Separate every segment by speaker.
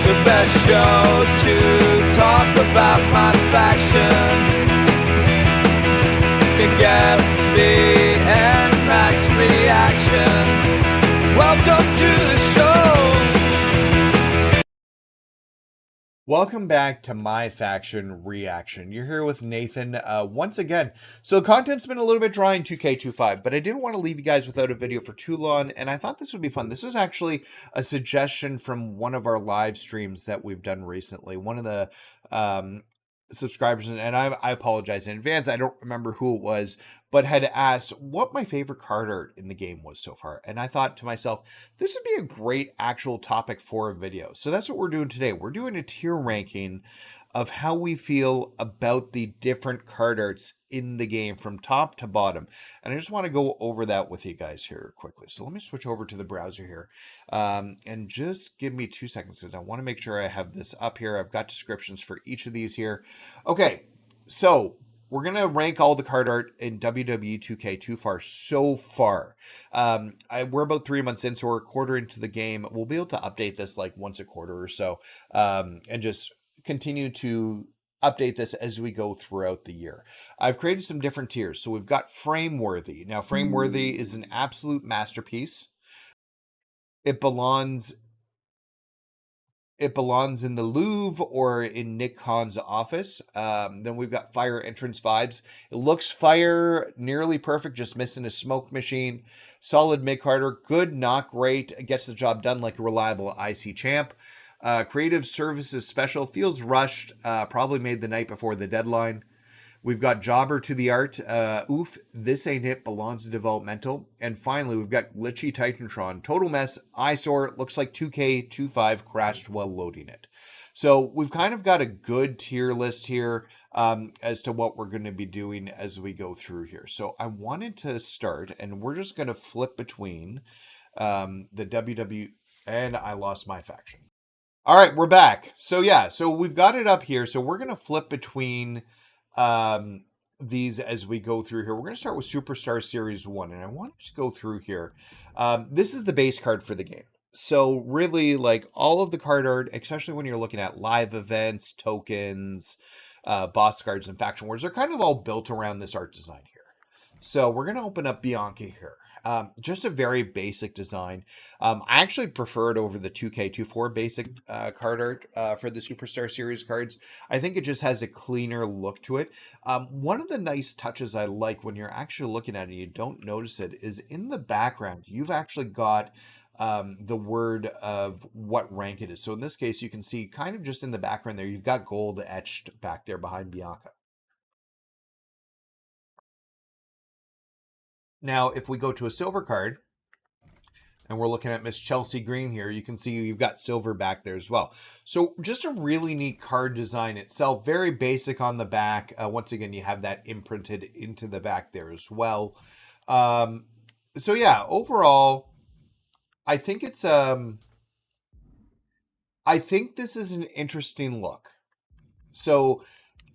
Speaker 1: The best show to talk about my faction. Can get the and Max reactions. Welcome to the show.
Speaker 2: Welcome back to MyFaction Reaction. You're here with Nathan once again. So the content's been a little bit dry in 2K25, but I didn't want to leave you guys without a video for too long, and I thought this would be fun. This was actually a suggestion from one of our live streams that we've done recently. One of the subscribers, and I apologize in advance, I don't remember who it was, but had asked what my favorite card art in the game was so far. And I thought to myself, this would be a great actual topic for a video. So that's what we're doing today. We're doing a tier ranking of how we feel about the different card arts in the game from top to bottom. And I just want to go over that with you guys here quickly. So let me switch over to the browser here. And just give me 2 seconds, because I want to make sure I have this up here. I've got descriptions for each of these here. Okay, so we're going to rank all the card art in WWE 2K so far. We're about 3 months in, so we're a quarter into the game. We'll be able to update this like once a quarter or so, and just continue to update this as we go throughout the year. I've created some different tiers. So we've got Frameworthy. Now, Frameworthy is an absolute masterpiece. It belongs in the Louvre or in Nick Khan's office. Then we've got Fire Entrance Vibes. It looks fire, nearly perfect, just missing a smoke machine. Solid Midcarder, good, not great. It gets the job done like a reliable IC champ. Creative Services Special, feels rushed, probably made the night before the deadline. We've got Jobber to the Art, oof, this ain't it, belongs to developmental. And finally, we've got Glitchy Titantron, total mess, eyesore, looks like 2K25 crashed while loading it. So we've kind of got a good tier list here as to what we're going to be doing as we go through here. So I wanted to start, and we're just going to flip between the WW, and I lost my faction. All right, we're back. So yeah, so we've got it up here. So we're going to flip between these as we go through here. We're going to start with Superstar Series 1, and I want to go through here. This is the base card for the game. So really, like, all of the card art, especially when you're looking at live events, tokens, boss cards, and faction wars, they're kind of all built around this art design here. So we're going to open up Bianca here. Just a very basic design. I actually prefer it over the 2K24 basic card art for the Superstar Series cards. I think it just has a cleaner look to it. One of the nice touches I like when you're actually looking at it and you don't notice it is in the background, you've actually got the word of what rank it is. So in this case, you can see kind of just in the background there, you've got gold etched back there behind Bianca. Now, if we go to a silver card, and we're looking at Miss Chelsea Green here, you can see you've got silver back there as well. So just a really neat card design itself. Very basic on the back. Once again, you have that imprinted into the back there as well. So yeah, overall, I think it's I think this is an interesting look. So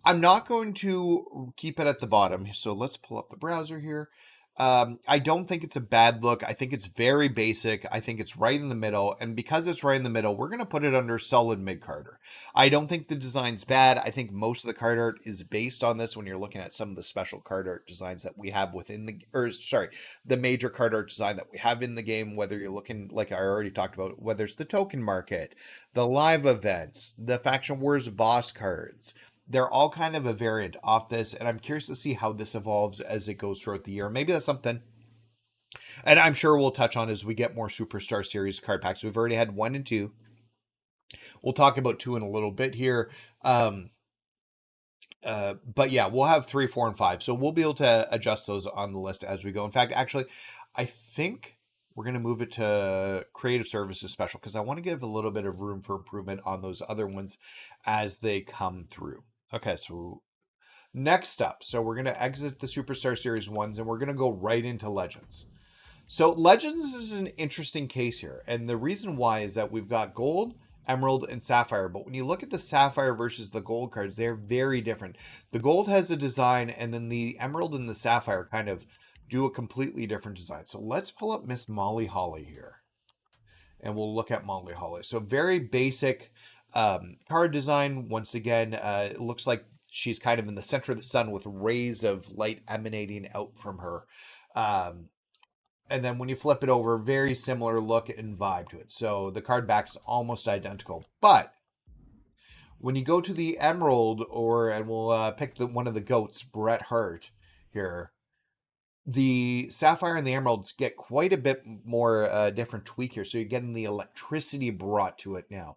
Speaker 2: I'm not going to keep it at the bottom. So let's pull up the browser here. I don't think it's a bad look. I think it's very basic. I think it's right in the middle. And because it's right in the middle, we're going to put it under solid Midcarder. I don't think the design's bad. I think most of the card art is based on this when you're looking at some of the special card art designs that we have within the, or sorry, the major card art design that we have in the game, whether you're looking, like I already talked about, whether it's the token market, the live events, the Faction Wars boss cards. They're all kind of a variant off this, and I'm curious to see how this evolves as it goes throughout the year. Maybe that's something, and I'm sure we'll touch on as we get more Superstar Series card packs. We've already had 1 and 2. We'll talk about 2 in a little bit here. But yeah, we'll have 3, 4, and 5. So we'll be able to adjust those on the list as we go. In fact, actually, I think we're going to move it to Creative Services Special because I want to give a little bit of room for improvement on those other ones as they come through. Okay, so next up, so we're going to exit the Superstar Series 1s and we're going to go right into Legends. So Legends is an interesting case here. And the reason why is that we've got Gold, Emerald, and Sapphire. But when you look at the Sapphire versus the Gold cards, they're very different. The Gold has a design, and then the Emerald and the Sapphire kind of do a completely different design. So let's pull up Miss Molly Holly here. And we'll look at Molly Holly. So very basic. Card design, once again, it looks like she's kind of in the center of the sun with rays of light emanating out from her. And then when you flip it over, very similar look and vibe to it. So the card back's almost identical. But when you go to the Emerald, and we'll pick one of the goats, Bret Hart here, the Sapphire and the Emeralds get quite a bit more different tweak here. So you're getting the electricity brought to it now.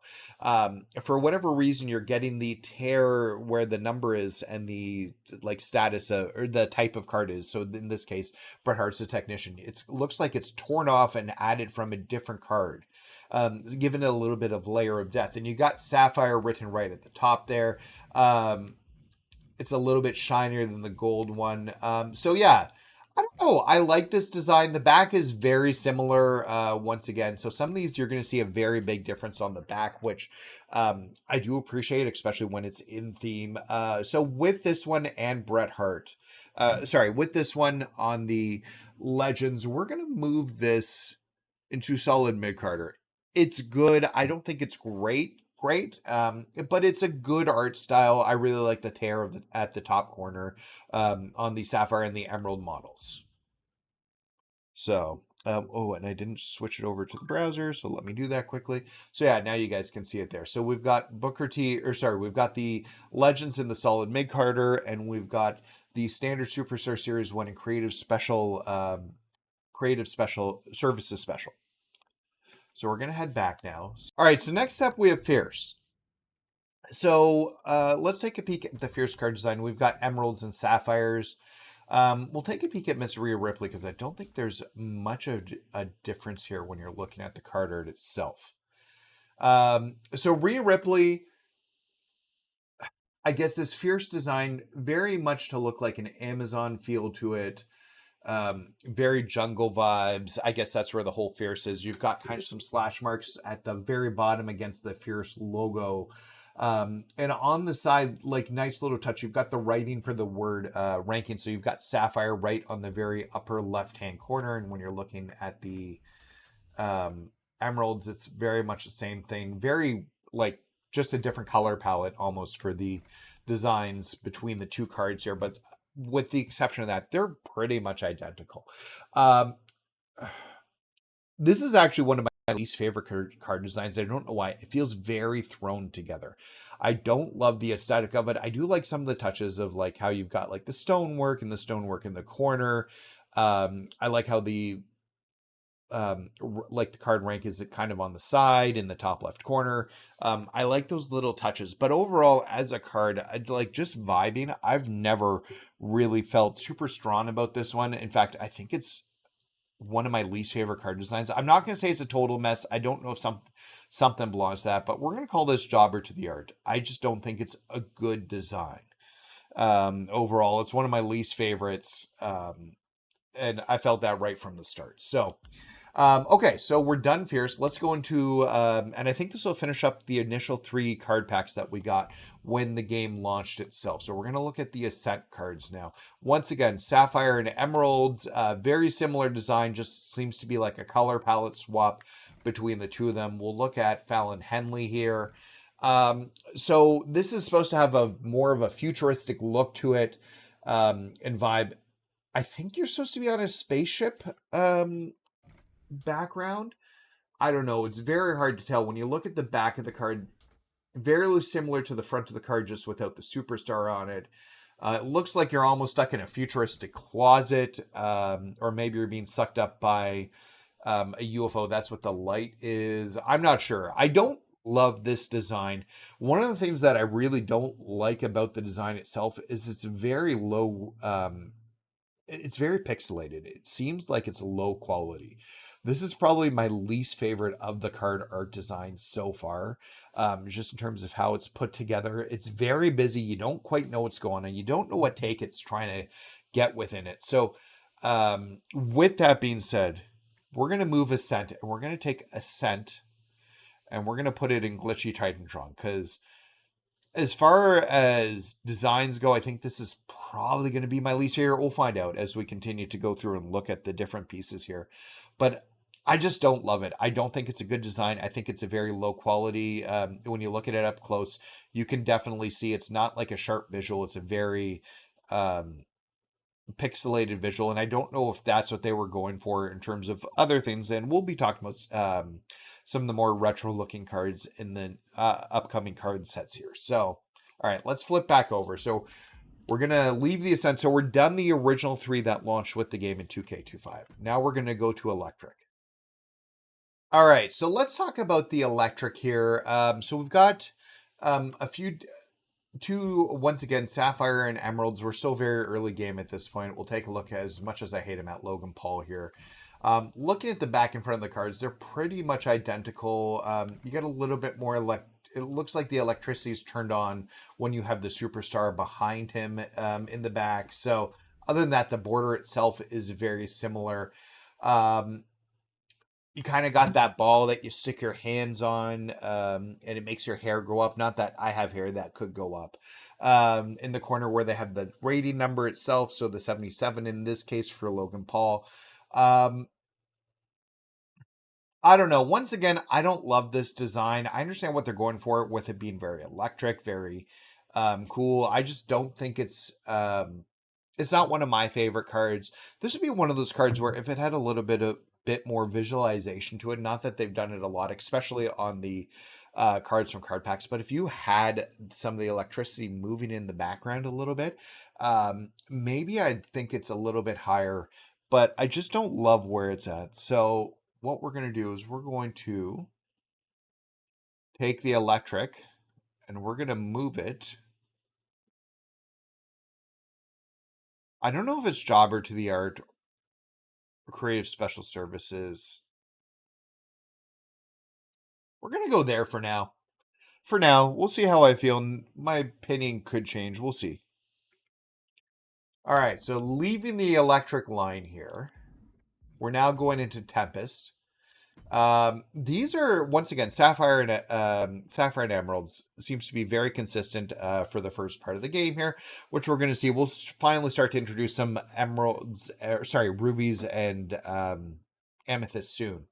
Speaker 2: For whatever reason, you're getting the tear where the number is and the status or the type of card is. So in this case, Bret Hart's a technician. It looks like it's torn off and added from a different card. Giving it a little bit of layer of depth. And you got Sapphire written right at the top there. It's a little bit shinier than the gold one. So yeah, I don't know. I like this design. The back is very similar once again. So some of these you're going to see a very big difference on the back, which I do appreciate, especially when it's in theme. So with this one and Bret Hart, with this one on the Legends, we're going to move this into solid Midcarder. It's good. I don't think it's great, but it's a good art style. I really like the tear at the top corner on the Sapphire and the Emerald models. So, and I didn't switch it over to the browser, so let me do that quickly. So yeah, now you guys can see it there. So we've got we've got the Legends in the solid Midcarder, and we've got the standard Superstar Series 1 and Creative Services Special. So we're going to head back now. All right, so next up we have Fierce. So let's take a peek at the Fierce card design. We've got Emeralds and Sapphires. We'll take a peek at Miss Rhea Ripley because I don't think there's much of a difference here when you're looking at the card art itself. So Rhea Ripley, I guess this Fierce design, very much to look like an Amazon feel to it. Very jungle vibes. I guess that's where the whole Fierce is. You've got kind of some slash marks at the very bottom against the Fierce logo. And on the side, nice little touch, you've got the writing for the word ranking. So you've got Sapphire right on the very upper left-hand corner. And when you're looking at the Emeralds, it's very much the same thing. Very, just a different color palette almost for the designs between the two cards here. But with the exception of that, they're pretty much identical. This is actually one of my least favorite card designs. I don't know why. It feels very thrown together. I don't love the aesthetic of it. I do like some of the touches of how you've got the stonework and the stonework in the corner. I like how the the card rank is kind of on the side in the top left corner. I like those little touches, but overall as a card, just vibing. I've never really felt super strong about this one. In fact, I think it's one of my least favorite card designs. I'm not going to say it's a total mess. I don't know if something belongs to that, but we're going to call this jobber to the art. I just don't think it's a good design. Overall, it's one of my least favorites. And I felt that right from the start. So, okay, so we're done Fierce. Let's go into, and I think this will finish up the initial 3 card packs that we got when the game launched itself. So we're going to look at the Ascent cards now. Once again, Sapphire and Emeralds, very similar design, just seems to be like a color palette swap between the two of them. We'll look at Fallon Henley here. So this is supposed to have more of a futuristic look to it, and vibe. I think you're supposed to be on a spaceship background. I don't know. It's very hard to tell. When you look at the back of the card, very similar to the front of the card, just without the superstar on it. It looks like you're almost stuck in a futuristic closet, or maybe you're being sucked up by a UFO. That's what the light is. I'm not sure. I don't love this design. One of the things that I really don't like about the design itself is it's very low. It's very pixelated. It seems like it's low quality. This is probably my least favorite of the card art designs so far, just in terms of how it's put together. It's very busy. You don't quite know what's going on. You don't know what take it's trying to get within it. So with that being said, we're going to move Ascent, and we're going to take Ascent, and we're going to put it in Glitchy Titantron, because as far as designs go, I think this is probably going to be my least favorite. We'll find out as we continue to go through and look at the different pieces here. But I just don't love it. I don't think it's a good design. I think it's a very low quality. When you look at it up close, you can definitely see it's not like a sharp visual. It's a very um, pixelated visual, and I don't know if that's what they were going for in terms of other things. And we'll be talking about some of the more retro looking cards in the upcoming card sets here. So, all right, let's flip back over. So we're gonna leave the Ascent. So we're done the original 3 that launched with the game in 2K25. Now we're gonna go to Electric. All right, so let's talk about the Electric here. So we've got a few two, once again, Sapphire and Emeralds. We're still very early game at this point. We'll take a look at, as much as I hate him, at Logan Paul here. Looking at the back in front of the cards, they're pretty much identical. You get a little bit more it looks like the electricity is turned on when you have the superstar behind him in the back. So other than that, the border itself is very similar. You kind of got that ball that you stick your hands on, and it makes your hair go up. Not that I have hair that could go up. In the corner where they have the rating number itself, so the 77 in this case for Logan Paul. I don't know. Once again, I don't love this design. I understand what they're going for with it being very electric, very cool. I just don't think it's not one of my favorite cards. This would be one of those cards where if it had a little bit more visualization to it, not that they've done it a lot, especially on the cards from card packs, but if you had some of the electricity moving in the background a little bit, maybe I'd think it's a little bit higher, but I just don't love where it's at. So what we're going to do is we're going to take the Electric and we're going to move it. I don't know if it's Jobber to the Art or Creative Special Services. We're going to go there for now. For now, we'll see how I feel. My opinion could change. We'll see. All right, so leaving the Electric line here, we're now going into Tempest. These are, once again, Sapphire and Emeralds seems to be very consistent for the first part of the game here, which we're going to see. We'll finally start to introduce some rubies and amethyst soon.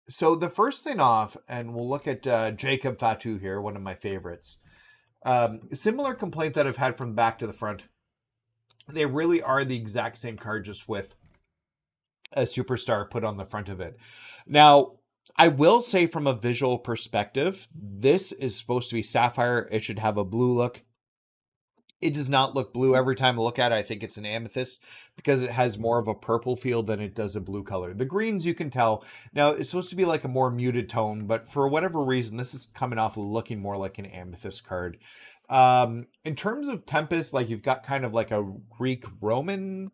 Speaker 2: So the first thing off, and we'll look at Jacob Fatu here, one of my favorites. Similar complaint that I've had from back to the front. They really are the exact same card, just with a superstar put on the front of it. Now, I will say from a visual perspective, this is supposed to be Sapphire. It should have a blue look. It does not look blue every time I look at it. I think it's an amethyst because it has more of a purple feel than it does a blue color. The greens, you can tell. Now, it's supposed to be like a more muted tone, but for whatever reason, this is coming off looking more like an amethyst card. In terms of Tempest, like, you've got kind of like a Greek Roman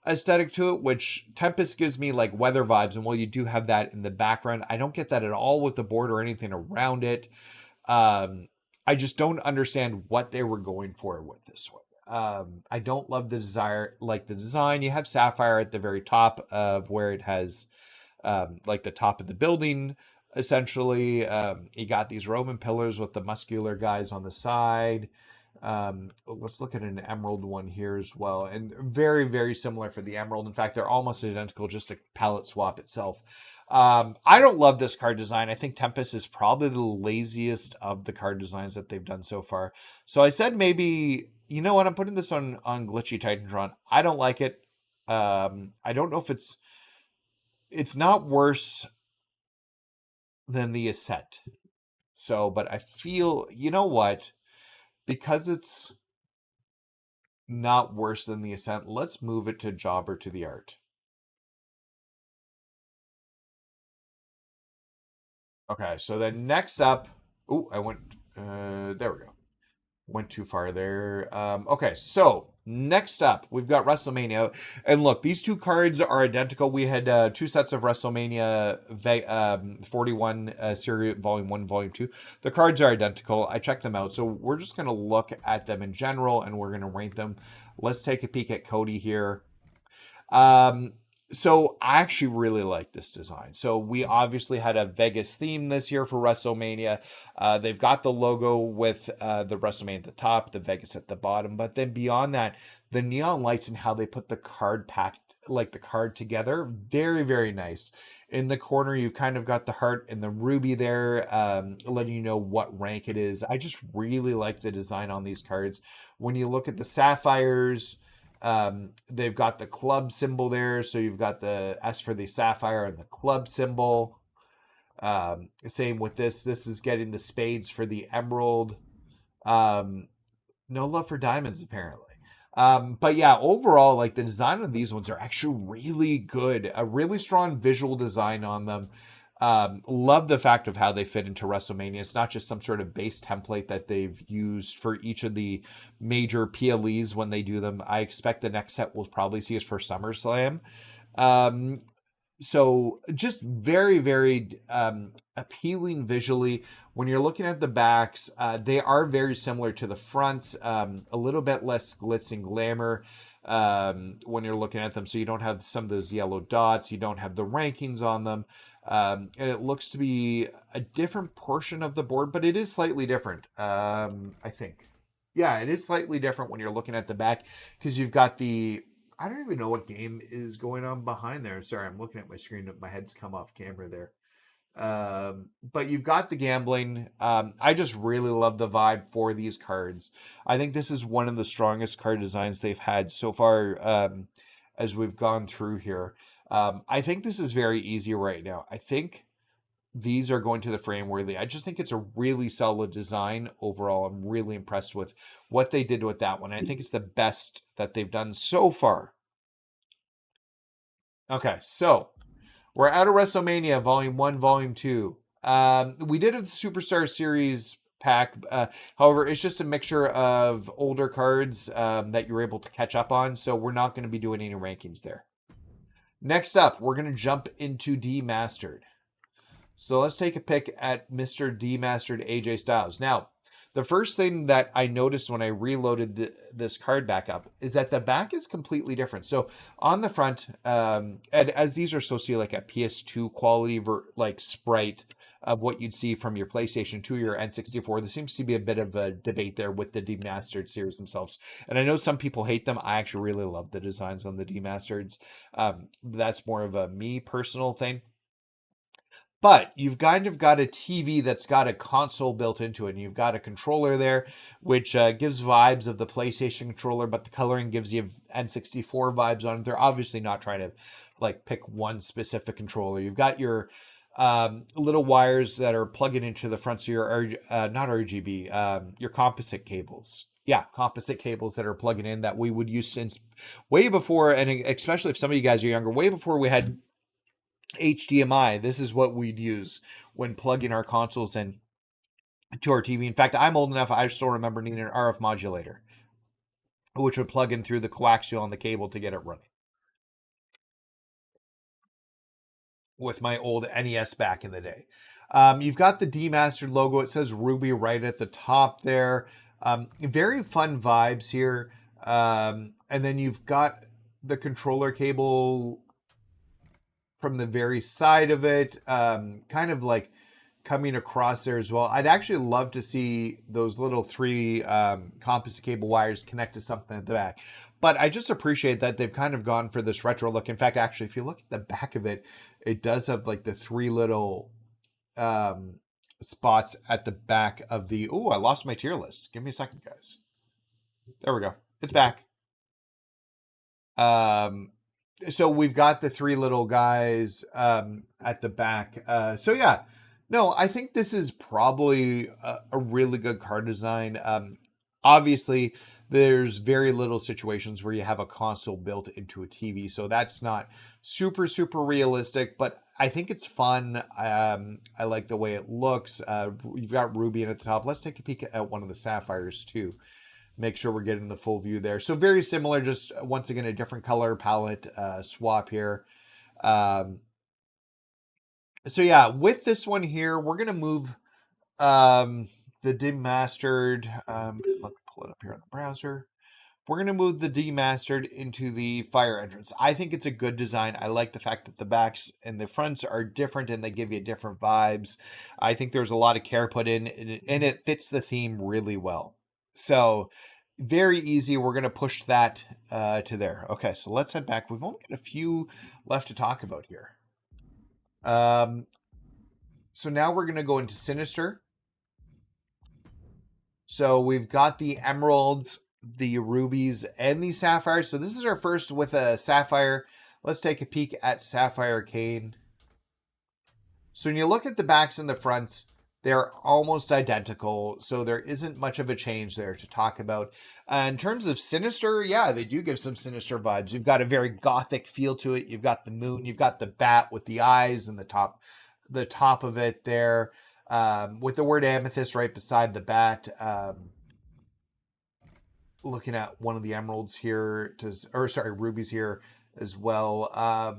Speaker 2: aesthetic to it, which Tempest gives me like weather vibes, and while you do have that in the background, I don't get that at all with the board or anything around it. I just don't understand what they were going for with this one. I don't love the design. You have Sapphire at the very top of where it has like the top of the building, essentially. You got these Roman pillars with the muscular guys on the side. Let's look at an Emerald one here as well, and very, very similar for the Emerald. In fact, they're almost identical, just a palette swap itself. I don't love this card design. I think Tempest is probably the laziest of the card designs that they've done so far. So I said maybe, you know what, I'm putting this on Glitchy Titantron. I don't like it. I don't know if it's not worse than the Ascent. So, but I feel, you know what, because it's not worse than the Ascent, let's move it to Jobber to the Art. Okay, so then next up, I went, there we go. Went too far there. Okay, so next up, we've got Wrestlemania. And look, these two cards are identical. We had two sets of Wrestlemania 41 Series Volume 1, Volume 2. The cards are identical. I checked them out. So we're just going to look at them in general, and we're going to rank them. Let's take a peek at Cody here. So I actually really like this design. So we obviously had a Vegas theme this year for WrestleMania. They've got the logo with the WrestleMania at the top, the Vegas at the bottom. But then beyond that, the neon lights and how they put the card packed like the card together. Very, very nice. In the corner, you've kind of got the heart and the ruby there, letting you know what rank it is. I just really like the design on these cards. When you look at the sapphires, they've got the club symbol there. So you've got the S for the sapphire and the club symbol. Same with this. This is getting the spades for the emerald. No love for diamonds, apparently. But yeah, overall, like the design of these ones are actually really good. A really strong visual design on them. Love the fact of how they fit into WrestleMania. It's not just some sort of base template that they've used for each of the major PLEs when they do them. I expect the next set we'll probably see is for SummerSlam. So just very, very appealing visually. When you're looking at the backs, they are very similar to the fronts, a little bit less glitz and glamour when you're looking at them. So you don't have some of those yellow dots. You don't have the rankings on them. And it looks to be a different portion of the board, but it is slightly different, I think. Yeah, it is slightly different when you're looking at the back because you've got the... I don't even know what game is going on behind there. Sorry, I'm looking at my screen. My head's come off camera there. But you've got the gambling. I just really love the vibe for these cards. I think this is one of the strongest card designs they've had so far as we've gone through here. I think this is very easy right now. I think these are going to the frame worthy. I just think it's a really solid design overall. I'm really impressed with what they did with that one. I think it's the best that they've done so far. Okay, so we're out of WrestleMania Volume 1, Volume 2. We did a Superstar Series pack. However, it's just a mixture of older cards that you're able to catch up on. So we're not going to be doing any rankings there. Next up, we're going to jump into Demastered. So let's take a pick at Mr. Demastered AJ Styles. Now, the first thing that I noticed when I reloaded this card back up is that the back is completely different. So on the front, and as these are supposed to be like a PS2 quality like sprite of what you'd see from your PlayStation 2 or your N64, there seems to be a bit of a debate there with the Demastered series themselves. And I know some people hate them. I actually really love the designs on the Demastereds. That's more of a me personal thing. But you've kind of got a TV that's got a console built into it, and you've got a controller there, which gives vibes of the PlayStation controller, but the coloring gives you N64 vibes on it. They're obviously not trying to like pick one specific controller. You've got your little wires that are plugging into the front, so your not RGB, your composite cables. Yeah, composite cables that are plugging in that we would use since way before, and especially if some of you guys are younger, way before we had HDMI. This is what we'd use when plugging our consoles in to our TV. In fact, I'm old enough, I still remember needing an RF modulator, which would plug in through the coaxial on the cable to get it running. With my old NES back in the day. You've got the Demastered logo. It says Ruby right at the top there. Very fun vibes here. And then you've got the controller cable from the very side of it, kind of like coming across there as well. I'd actually love to see those little three composite cable wires connect to something at the back. But I just appreciate that they've kind of gone for this retro look. In fact, actually, if you look at the back of it, it does have like the three little spots at the back of the... Oh, I lost my tier list. Give me a second, guys. There we go. It's back. So we've got the three little guys at the back. So yeah, no, I think this is probably a really good card design. Obviously, there's very little situations where you have a console built into a TV, so that's not super, super realistic, but I think it's fun. I like the way it looks. You've got Ruby in at the top. Let's take a peek at one of the sapphires too. Make sure we're getting the full view there. So very similar, just once again, a different color palette swap here. So yeah, with this one here, we're going to move the Demastered. Let me pull it up here on the browser. We're going to move the Demastered into the fire entrance. I think it's a good design. I like the fact that the backs and the fronts are different and they give you different vibes. I think there's a lot of care put in, and it fits the theme really well. So very easy. We're going to push that to there. Okay, so let's head back. We've only got a few left to talk about here. So now we're going to go into Sinister. So we've got the emeralds, the rubies, and the sapphires. So this is our first with a sapphire. Let's take a peek at Sapphire Cane. So when you look at the backs and the fronts, they're almost identical. So there isn't much of a change there to talk about. In terms of Sinister, yeah, they do give some Sinister vibes. You've got a very gothic feel to it. You've got the moon. You've got the bat with the eyes and the top of it there. With the word amethyst right beside the bat. Looking at one of the emeralds here, rubies here as well.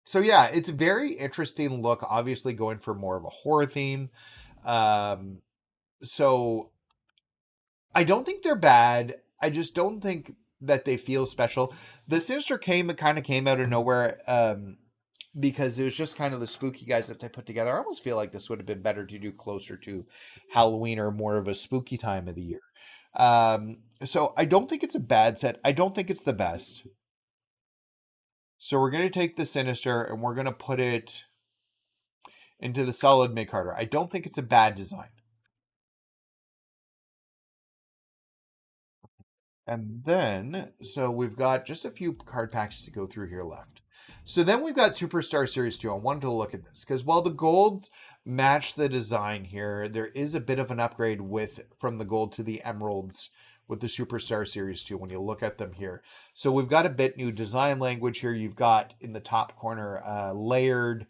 Speaker 2: So yeah, it's a very interesting look, obviously going for more of a horror theme. So I don't think they're bad. I just don't think that they feel special. The Sinister kind of came out of nowhere, because it was just kind of the spooky guys that they put together. I almost feel like this would have been better to do closer to Halloween or more of a spooky time of the year. So I don't think it's a bad set. I don't think it's the best. So we're going to take the Sinister and we're going to put it into the solid Midcarder. I don't think it's a bad design. And then, so we've got just a few card packs to go through here left. So then we've got Superstar Series 2. I wanted to look at this because while the golds match the design here, there is a bit of an upgrade from the gold to the emeralds with the Superstar Series 2 when you look at them here. So we've got a bit new design language here. You've got in the top corner layered,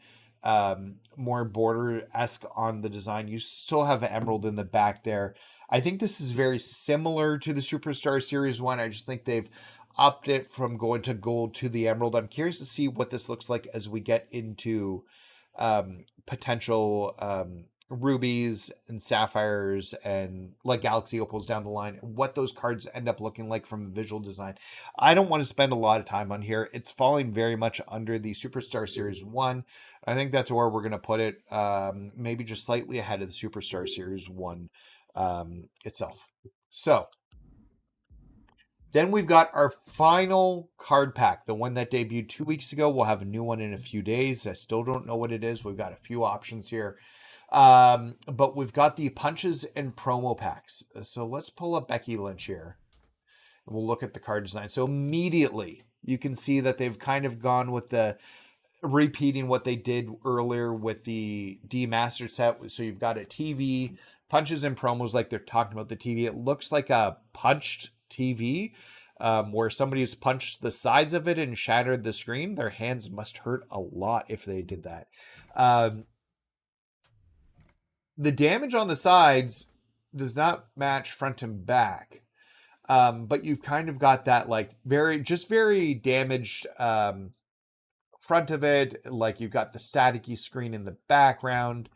Speaker 2: more border-esque on the design. You still have an emerald in the back there. I think this is very similar to the Superstar Series 1. I just think they've upped it from going to gold to the emerald. I'm curious to see what this looks like as we get into potential rubies and sapphires and like galaxy opals down the line, what those cards end up looking like from visual design. I don't want to spend a lot of time on here. It's falling very much under the Superstar Series 1. I think that's where we're going to put it, maybe just slightly ahead of the Superstar Series 1 itself. So then we've got our final card pack, the one that debuted 2 weeks ago. We'll have a new one in a few days. I still don't know what it is. We've got a few options here. But we've got the punches and promo packs. So let's pull up Becky Lynch here. And we'll look at the card design. So immediately you can see that they've kind of gone with the repeating what they did earlier with the demastered set. So you've got a TV, punches and promos like they're talking about the TV. It looks like a punched TV, where somebody's punched the sides of it and shattered the screen. Their hands must hurt a lot if they did that. The damage on the sides does not match front and back. But you've kind of got that like very damaged front of it. Like you've got the staticky screen in the background.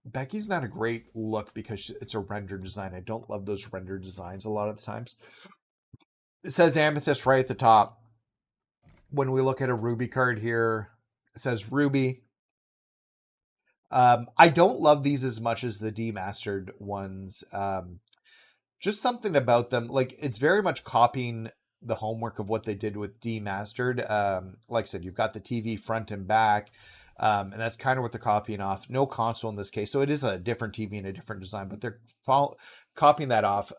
Speaker 2: Becky's not a great look because it's a render design. I don't love those render designs a lot of the times. It says Amethyst right at the top. When we look at a Ruby card here, it says Ruby. I don't love these as much as the demastered ones. Just something about them. Like it's very much copying the homework of what they did with demastered. Like I said, you've got the TV front and back. And that's kind of what they're copying off. No console in this case. So it is a different TV and a different design, but they're copying that off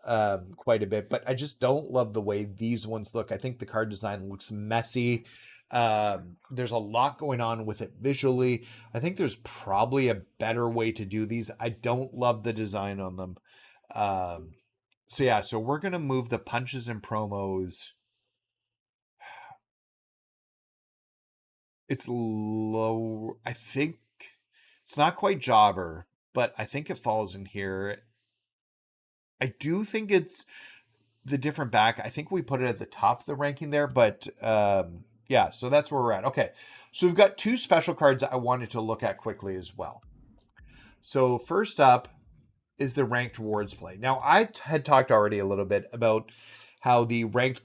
Speaker 2: quite a bit. But I just don't love the way these ones look. I think the card design looks messy. There's a lot going on with it visually. I think there's probably a better way to do these. I don't love the design on them. So yeah, so we're going to move the punches and promos. It's low. I think it's not quite jobber, but I think it falls in here. I do think it's the different back. I think we put it at the top of the ranking there, but yeah, so that's where we're at. Okay, so we've got two special cards I wanted to look at quickly as well. So first up is the ranked rewards play. Now, I had talked already a little bit about how the ranked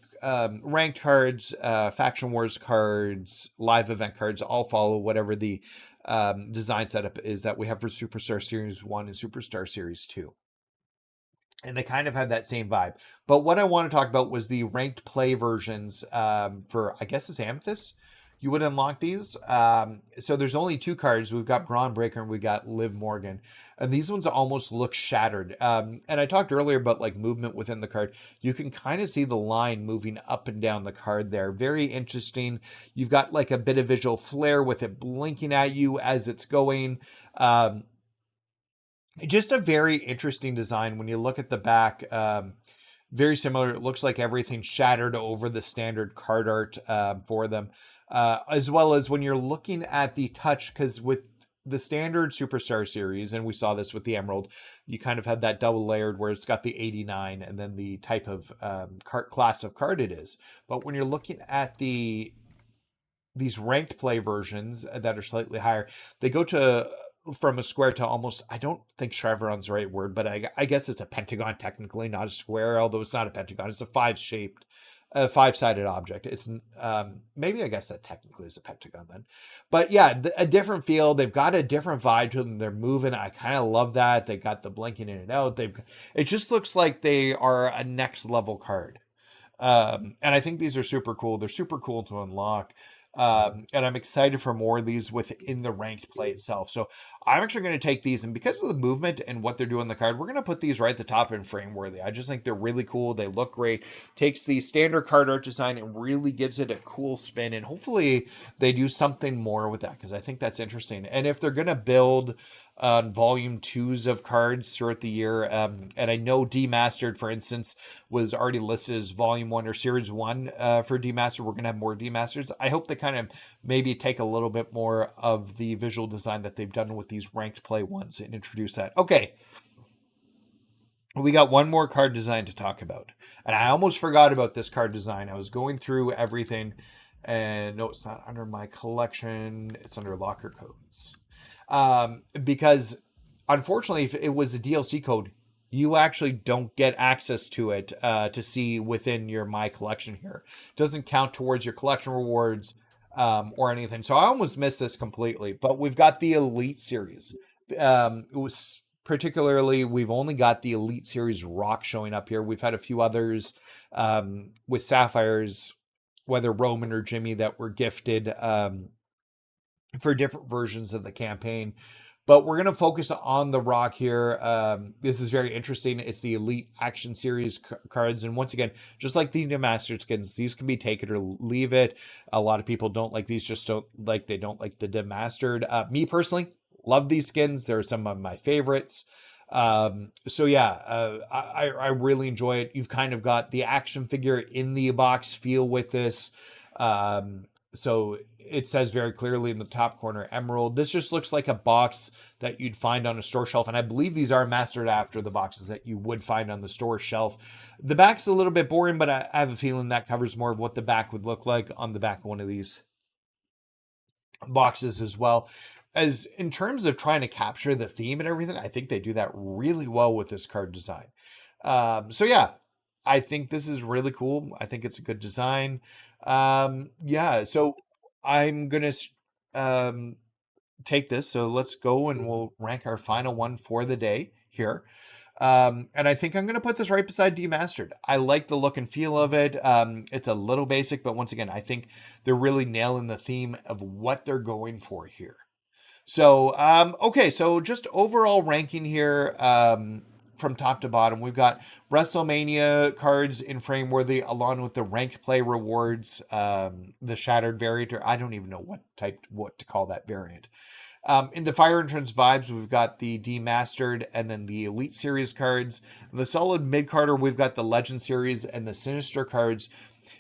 Speaker 2: cards, faction wars cards, live event cards all follow whatever the design setup is that we have for Superstar Series 1 and Superstar Series 2. and they kind of have that same vibe. But what I want to talk about was the ranked play versions for, I guess it's Amethyst. You would unlock these. So there's only 2 cards. We've got Braun Breaker and we got Liv Morgan. And these ones almost look shattered. And I talked earlier about like movement within the card. You can kind of see the line moving up and down the card there. Very interesting. You've got like a bit of visual flair with it blinking at you as it's going. Just a very interesting design when you look at the back. Very similar. It looks like everything shattered over the standard card art for them. As well as when you're looking at the touch, because with the standard Superstar series, and we saw this with the Emerald, you kind of have that double layered where it's got the 89 and then the type of class of card it is. But when you're looking at these ranked play versions that are slightly higher, they go to from a square to almost, I don't think chevron's the right word, but I guess it's a pentagon technically, not a square, although it's not a pentagon. It's a 5-sided object. It's maybe I guess that technically is a pentagon then. But yeah, a different feel. They've got a different vibe to them. They're moving. I kind of love that. They got the blinking in and out. It just looks like they are a next level card. And I think these are super cool. They're super cool to unlock. And I'm excited for more of these within the ranked play itself. So I'm actually going to take these, and because of the movement and what they're doing in the card, we're going to put these right at the top in frame worthy. I just think they're really cool. They look great. Takes the standard card art design and really gives it a cool spin. And hopefully they do something more with that, because I think that's interesting. And if they're going to build volume 2s of cards throughout the year, and I know Demastered, for instance, was already listed as volume 1 or series 1 for Demastered. We're going to have more Demasters. I hope they kind of maybe take a little bit more of the visual design that they've done with these ranked play ones and introduce that. Okay, we got one more card design to talk about, and I almost forgot about this card design. I was going through everything, and no, it's not under my collection. It's under locker codes. Because unfortunately, if it was a DLC code, you actually don't get access to it to see within your My Collection here. It doesn't count towards your collection rewards or anything. So I almost missed this completely. But we've got the Elite Series. It was particularly, we've only got the Elite Series Rock showing up here. We've had a few others with Sapphires, whether Roman or Jimmy, that were gifted for different versions of the campaign. But we're going to focus on the Rock here. This is very interesting. It's the Elite Action Series cards. And once again, just like the Demastered skins, these can be take it or leave it. A lot of people don't like these, they don't like the Demastered. Me personally, love these skins. They're some of my favorites. So yeah, I really enjoy it. You've kind of got the action figure in the box feel with this. So it says very clearly in the top corner, Emerald. This just looks like a box that you'd find on a store shelf. And I believe these are mastered after the boxes that you would find on the store shelf. The back's a little bit boring, but I have a feeling that covers more of what the back would look like on the back of one of these boxes as well. As in terms of trying to capture the theme and everything, I think they do that really well with this card design. So yeah, I think this is really cool. I think it's a good design. Yeah, so I'm gonna take this. So let's go and we'll rank our final one for the day here. And I think I'm gonna put this right beside Demastered. I like the look and feel of it. It's a little basic, but once again, I think they're really nailing the theme of what they're going for here. So, okay, so just overall ranking here, from top to bottom, we've got Wrestlemania cards in frame worthy, along with the ranked play rewards, the shattered variant, or I don't even know what to call that variant. In the Fire Entrance vibes, we've got the Demastered and then the Elite Series cards. In the solid Midcarder, we've got the Legend Series and the Sinister cards.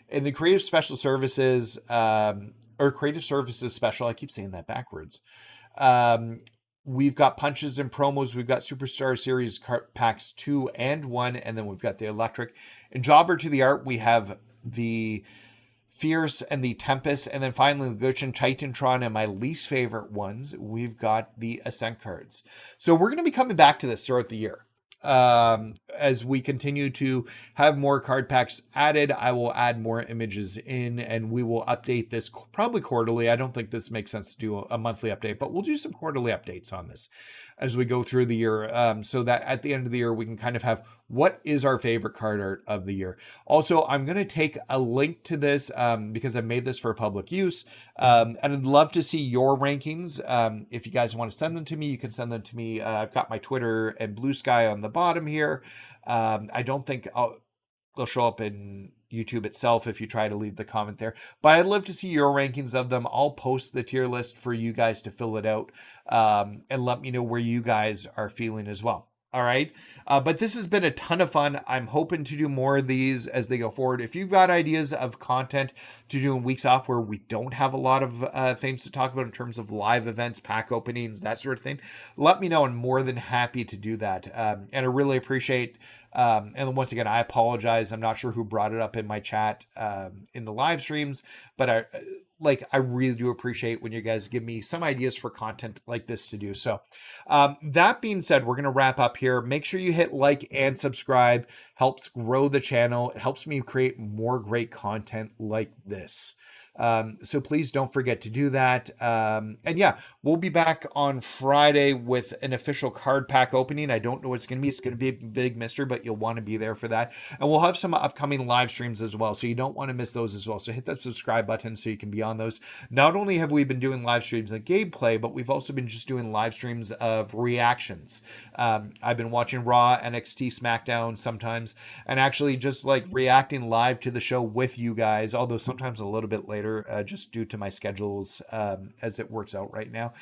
Speaker 2: In the Creative Special Services, or Creative Services Special, I keep saying that backwards. We've got punches and promos. We've got Superstar Series packs 2 and 1, and then we've got the Electric. In Jobber to the Art, we have the Fierce and the Tempest, and then finally the Glitchy Titantron, and my least favorite ones, we've got the Ascent cards. So we're going to be coming back to this throughout the year. As we continue to have more card packs added, I will add more images in, and we will update this probably quarterly. I don't think this makes sense to do a monthly update, but we'll do some quarterly updates on this. as we go through the year, so that at the end of the year we can kind of have what is our favorite card art of the year. Also, I'm going to take a link to this because I made this for public use, and I'd love to see your rankings. If you guys want to send them to me, you can send them to me. I've got my Twitter and Blue Sky on the bottom here. I don't think they'll show up in YouTube itself if you try to leave the comment there, but I'd love to see your rankings of them. I'll post the tier list for you guys to fill it out, and let me know where you guys are feeling as well. All right. But this has been a ton of fun. I'm hoping to do more of these as they go forward. If you've got ideas of content to do in weeks off where we don't have a lot of things to talk about in terms of live events, pack openings, that sort of thing, let me know. I'm more than happy to do that. And I really appreciate, and once again, I apologize. I'm not sure who brought it up in my chat in the live streams, but I really do appreciate when you guys give me some ideas for content like this to do. So that being said, we're going to wrap up here. Make sure you hit like and subscribe. Helps grow the channel. It helps me create more great content like this. So please don't forget to do that. And yeah, we'll be back on Friday with an official card pack opening. I don't know what it's going to be. It's going to be a big mystery, but you'll want to be there for that. And we'll have some upcoming live streams as well, so you don't want to miss those as well. So hit that subscribe button so you can be on those. Not only have we been doing live streams of gameplay, but we've also been just doing live streams of reactions. I've been watching Raw, NXT, SmackDown sometimes, and actually just like reacting live to the show with you guys, although sometimes a little bit later, just due to my schedules as it works out right now.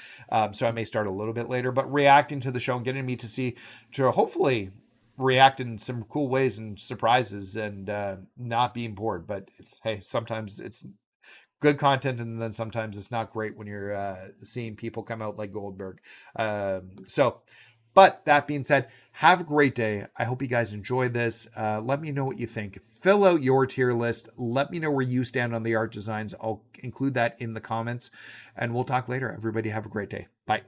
Speaker 2: So I may start a little bit later, but reacting to the show and getting me to hopefully react in some cool ways and surprises and not being bored. But hey, sometimes it's good content, and then sometimes it's not great when you're seeing people come out like Goldberg. But that being said, have a great day. I hope you guys enjoyed this. Let me know what you think. Fill out your tier list. Let me know where you stand on the art designs. I'll include that in the comments, and we'll talk later. Everybody have a great day. Bye.